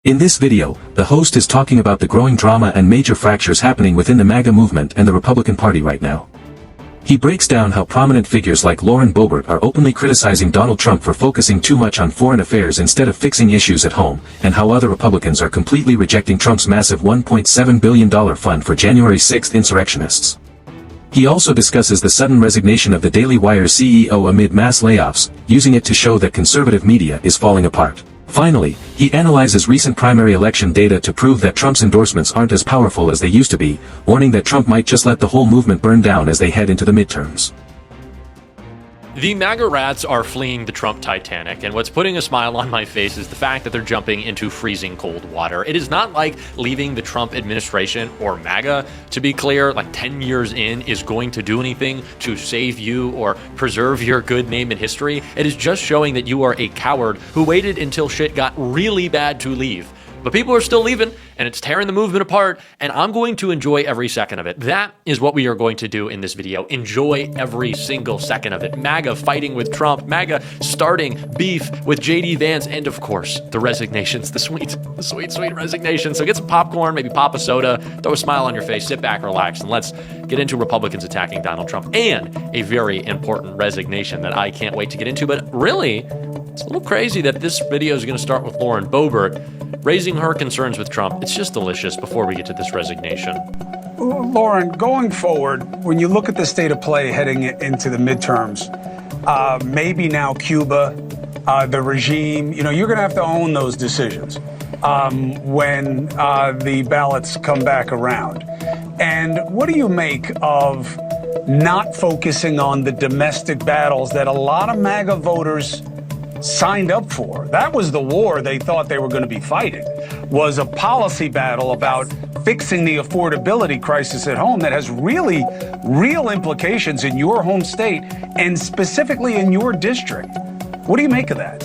In this video, the host is talking about the growing drama and major fractures happening within the MAGA movement and the Republican Party right now. He breaks down how prominent figures like Lauren Boebert are openly criticizing Donald Trump for focusing too much on foreign affairs instead of fixing issues at home, and how other Republicans are completely rejecting Trump's massive $1.7 billion fund for January 6 insurrectionists. He also discusses the sudden resignation of the Daily Wire's CEO amid mass layoffs, using it to show that conservative media is falling apart. Finally, he analyzes recent primary election data to prove that Trump's endorsements aren't as powerful as they used to be, warning that Trump might just let the whole movement burn down as they head into the midterms. The MAGA rats are fleeing the Trump Titanic, and what's putting a smile on my face is the fact that they're jumping into freezing cold water. It is not like leaving the Trump administration, or MAGA, to be clear, like 10 years in, is going to do anything to save you or preserve your good name in history. It is just showing that you are a coward who waited until shit got really bad to leave. But people are still leaving, and it's tearing the movement apart, and I'm going to enjoy every second of it. That is what we are going to do in this video. Enjoy every single second of it. MAGA fighting with Trump, MAGA starting beef with JD Vance, and of course, the resignations, the sweet, sweet resignation. So get some popcorn, maybe pop a soda, throw a smile on your face, sit back, relax, and let's get into Republicans attacking Donald Trump, and a very important resignation that I can't wait to get into. But really, it's a little crazy that this video is going to start with Lauren Boebert raising her concerns with Trump. It's just delicious before we get to this resignation. Lauren, going forward, when you look at the state of play heading into the midterms, maybe now Cuba, the regime, you're going to have to own those decisions when the ballots come back around. And what do you make of not focusing on the domestic battles that a lot of MAGA voters signed up for? That was the war they thought they were going to be fighting, was a policy battle about fixing the affordability crisis at home that has really real implications in your home state and specifically in your district. What do you make of that?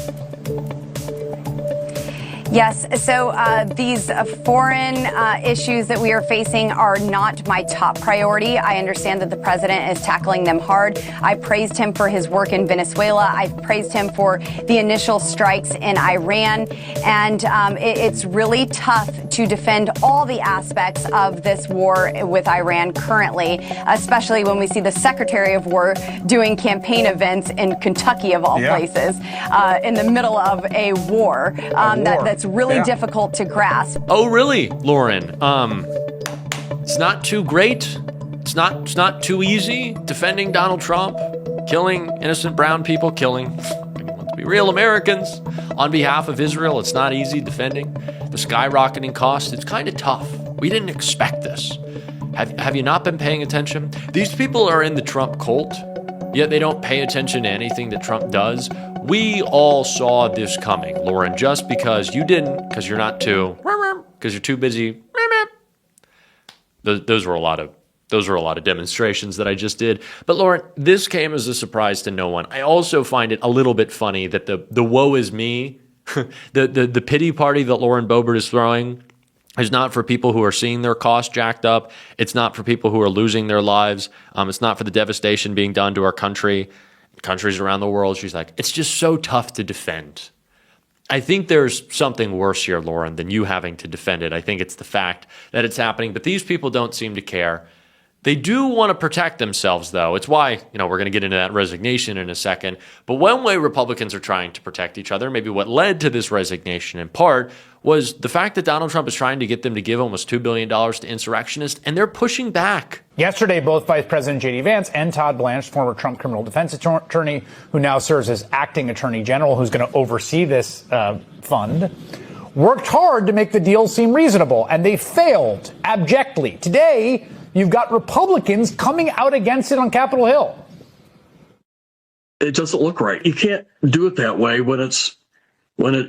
Yes, so these foreign issues that we are facing are not my top priority. I understand that the president is tackling them hard. I praised him for his work in Venezuela. I praised him for the initial strikes in Iran. And it's really tough to defend all the aspects of this war with Iran currently, especially when we see the Secretary of War doing campaign events in Kentucky, of all places, in the middle of a war. That's really difficult to grasp. Oh, really, Lauren? It's not too great. It's not too easy defending Donald Trump, killing innocent brown people, killing, let's be real, Americans on behalf of Israel. It's not easy defending the skyrocketing costs. It's kind of tough. We didn't expect this. Have you not been paying attention? These people are in the Trump cult, yet they don't pay attention to anything that Trump does. We all saw this coming, Lauren, just because you didn't, because you're not too, because you're too busy. Those were a lot of demonstrations that I just did. But Lauren, this came as a surprise to no one. I also find it a little bit funny that the woe is me, the pity party that Lauren Boebert is throwing is not for people who are seeing their costs jacked up. It's not for people who are losing their lives. It's not for the devastation being done to our country, countries around the world. She's like, it's just so tough to defend. I think there's something worse here, Lauren, than you having to defend it. I think it's the fact that it's happening, but these people don't seem to care. They do want to protect themselves, though. It's why, we're going to get into that resignation in a second. But one way Republicans are trying to protect each other, maybe what led to this resignation in part, was the fact that Donald Trump is trying to get them to give almost $2 billion to insurrectionists, and they're pushing back. Yesterday, both Vice President J.D. Vance and Todd Blanche, former Trump criminal defense attorney, who now serves as acting attorney general, who's going to oversee this fund, worked hard to make the deal seem reasonable, and they failed abjectly. Today, you've got Republicans coming out against it on Capitol Hill. It doesn't look right. You can't do it that way when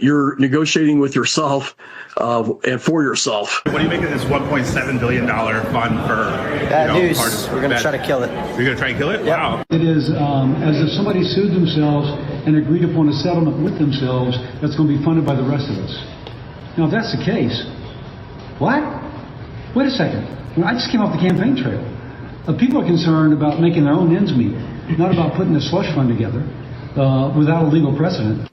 you're negotiating with yourself and for yourself. What do you make of this $1.7 billion fund for bad news? We're going to try to kill it. You're going to try and kill it? Yep. Wow. It is as if somebody sued themselves and agreed upon a settlement with themselves that's going to be funded by the rest of us. Now, if that's the case, what? Wait a second. I just came off the campaign trail. People are concerned about making their own ends meet, not about putting a slush fund together without a legal precedent.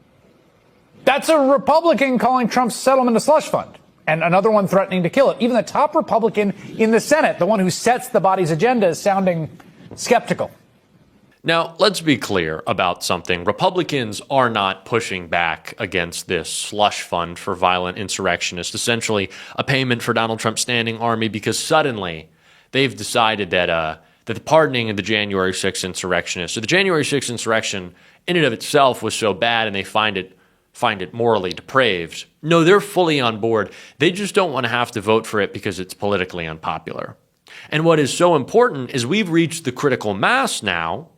That's a Republican calling Trump's settlement a slush fund, and another one threatening to kill it. Even the top Republican in the Senate, the one who sets the body's agenda, is sounding skeptical. Now, let's be clear about something. Republicans are not pushing back against this slush fund for violent insurrectionists, essentially a payment for Donald Trump's standing army, because suddenly they've decided that the pardoning of the January 6th insurrectionists, or the January 6th insurrection in and of itself was so bad and they find it morally depraved. No, they're fully on board. They just don't want to have to vote for it because it's politically unpopular. And what is so important is we've reached the critical mass now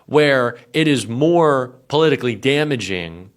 where it is more politically damaging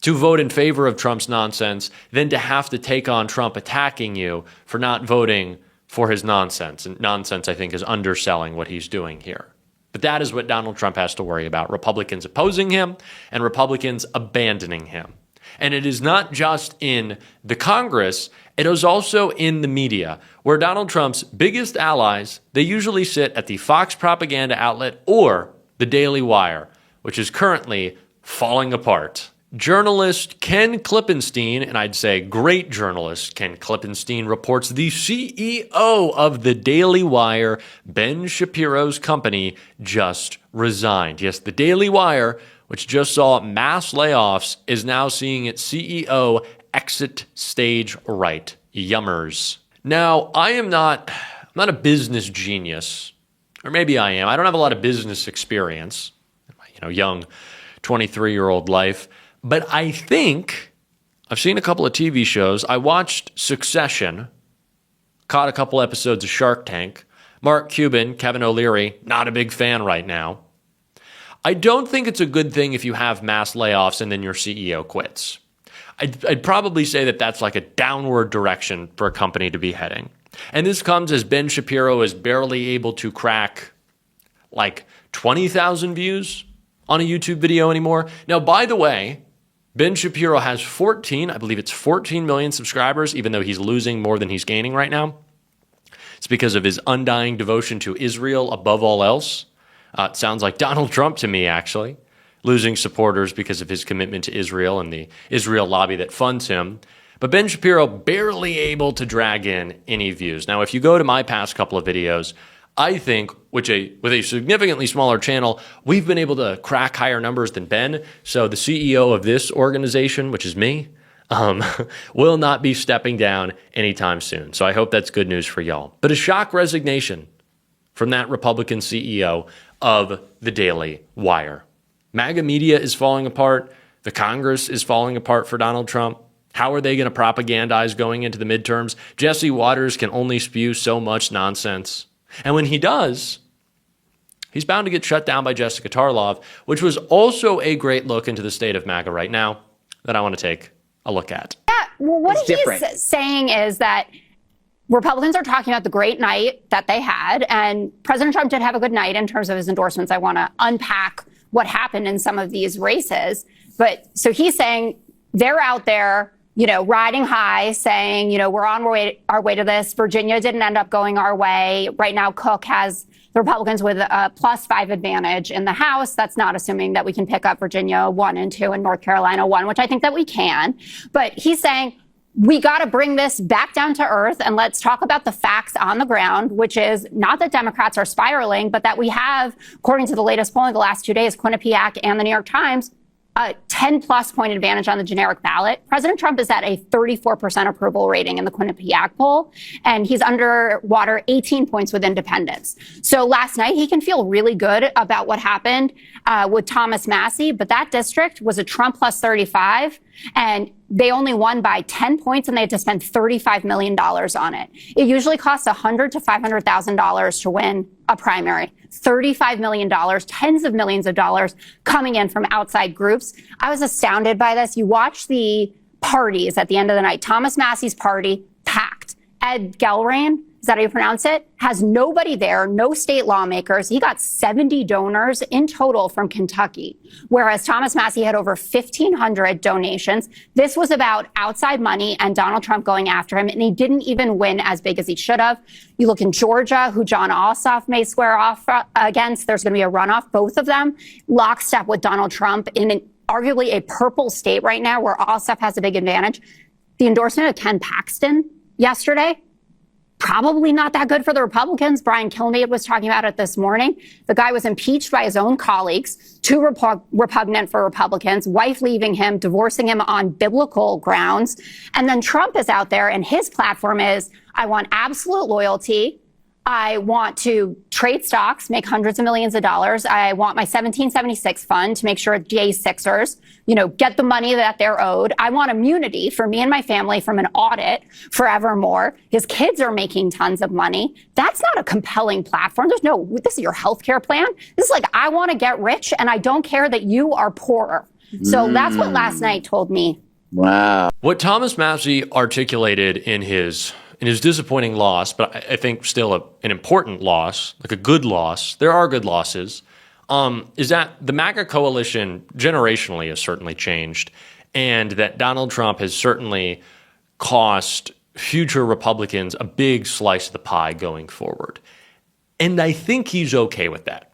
to vote in favor of Trump's nonsense than to have to take on Trump attacking you for not voting for his nonsense. And nonsense, I think, is underselling what he's doing here. But that is what Donald Trump has to worry about: Republicans opposing him and Republicans abandoning him. And it is not just in the Congress, it is also in the media, where Donald Trump's biggest allies, they usually sit at the Fox propaganda outlet or the Daily Wire, which is currently falling apart. Journalist Ken Klippenstein, and I'd say great journalist Ken Klippenstein, reports the CEO of the Daily Wire, Ben Shapiro's company, just resigned. Yes, the Daily Wire, which just saw mass layoffs, is now seeing its CEO exit stage right. Yummers. Now, I'm not a business genius. Or maybe I am. I don't have a lot of business experience in my, young 23-year-old life. But I think I've seen a couple of TV shows. I watched Succession, caught a couple episodes of Shark Tank. Mark Cuban, Kevin O'Leary, not a big fan right now. I don't think it's a good thing if you have mass layoffs and then your CEO quits. I'd probably say that that's like a downward direction for a company to be heading. And this comes as Ben Shapiro is barely able to crack like 20,000 views on a YouTube video anymore. Now, by the way, Ben Shapiro has 14 million subscribers, even though he's losing more than he's gaining right now. It's because of his undying devotion to Israel above all else. It sounds like Donald Trump to me, actually, losing supporters because of his commitment to Israel and the Israel lobby that funds him. But Ben Shapiro barely able to drag in any views. Now, if you go to my past couple of videos, I think with a significantly smaller channel, we've been able to crack higher numbers than Ben. So the CEO of this organization, which is me, will not be stepping down anytime soon. So I hope that's good news for y'all. But a shock resignation from that Republican CEO of the Daily Wire. MAGA media is falling apart. The Congress is falling apart for Donald Trump. How are they going to propagandize going into the midterms? Jesse Waters can only spew so much nonsense. And when he does, he's bound to get shut down by Jessica Tarlov, which was also a great look into the state of MAGA right now that I want to take a look at. Yeah, well, what he's saying is that Republicans are talking about the great night that they had, and President Trump did have a good night in terms of his endorsements. I want to unpack what happened in some of these races. But so he's saying they're out there, riding high, saying, we're on our way to this. Virginia didn't end up going our way. Right now, Cook has the Republicans with a +5 advantage in the House. That's not assuming that we can pick up Virginia 1 and 2 and North Carolina 1, which I think that we can. But he's saying we got to bring this back down to earth and let's talk about the facts on the ground, which is not that Democrats are spiraling, but that we have, according to the latest polling the last 2 days, Quinnipiac and the New York Times, a 10+ point advantage on the generic ballot. President Trump is at a 34% approval rating in the Quinnipiac poll, and he's underwater 18 points with independents. So last night, he can feel really good about what happened with Thomas Massie, but that district was a Trump +35, and they only won by 10 points, and they had to spend $35 million on it. It usually costs $100,000 to $500,000 to win a primary. $35 million, tens of millions of dollars coming in from outside groups. I was astounded by this. You watch the parties at the end of the night. Thomas Massie's party, packed. Ed Gelrain, is that how you pronounce it? Has nobody there, no state lawmakers. He got 70 donors in total from Kentucky, whereas Thomas Massie had over 1,500 donations. This was about outside money and Donald Trump going after him, and he didn't even win as big as he should have. You look in Georgia, who John Ossoff may square off against. There's going to be a runoff, both of them lockstep with Donald Trump in arguably a purple state right now where Ossoff has a big advantage. The endorsement of Ken Paxton yesterday, probably not that good for the Republicans. Brian Kilmeade was talking about it this morning. The guy was impeached by his own colleagues, too repugnant for Republicans, wife leaving him, divorcing him on biblical grounds. And then Trump is out there and his platform is, I want absolute loyalty. I want to trade stocks, make hundreds of millions of dollars. I want my 1776 fund to make sure J6ers, get the money that they're owed. I want immunity for me and my family from an audit forevermore. His kids are making tons of money. That's not a compelling platform. This is your healthcare plan. This is like, I want to get rich and I don't care that you are poorer. So that's what last night told me. Wow. What Thomas Massie articulated in his disappointing loss, but I think still an important loss, like a good loss, there are good losses, is that the MAGA coalition generationally has certainly changed, and that Donald Trump has certainly cost future Republicans a big slice of the pie going forward. And I think he's okay with that.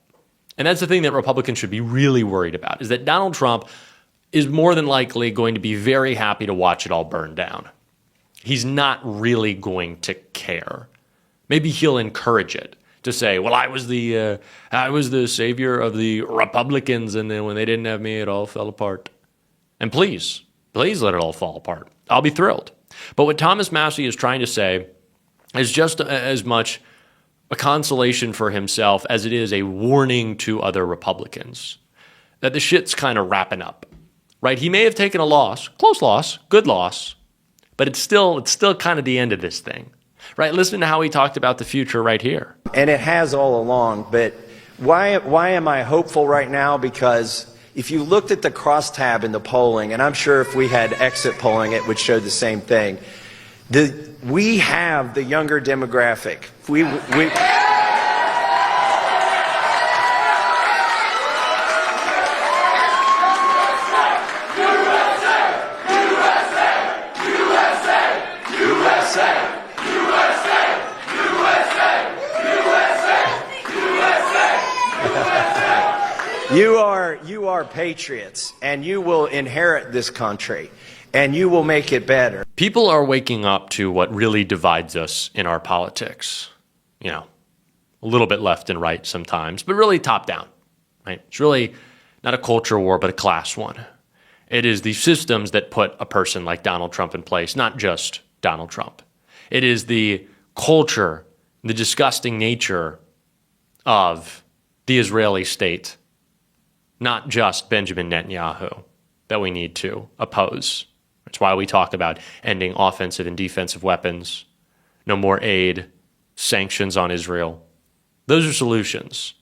And that's the thing that Republicans should be really worried about, is that Donald Trump is more than likely going to be very happy to watch it all burn down. He's not really going to care. Maybe he'll encourage it to say, well, I was the savior of the Republicans, and then when they didn't have me, it all fell apart. And please let it all fall apart. I'll be thrilled. But what Thomas Massie is trying to say is just as much a consolation for himself as it is a warning to other Republicans that the shit's kind of wrapping up, right? He may have taken a loss, close loss, good loss, but it's still kind of the end of this thing, right? Listen to how he talked about the future right here. And it has all along, but why am I hopeful right now? Because if you looked at the crosstab in the polling, and I'm sure if we had exit polling, it would show the same thing. We have the younger demographic. We You are patriots, and you will inherit this country, and you will make it better. People are waking up to what really divides us in our politics. A little bit left and right sometimes, but really top down, right? It's really not a culture war, but a class one. It is the systems that put a person like Donald Trump in place, not just Donald Trump. It is the culture, the disgusting nature of the Israeli state, not just Benjamin Netanyahu, that we need to oppose. That's why we talk about ending offensive and defensive weapons, no more aid, sanctions on Israel. Those are solutions.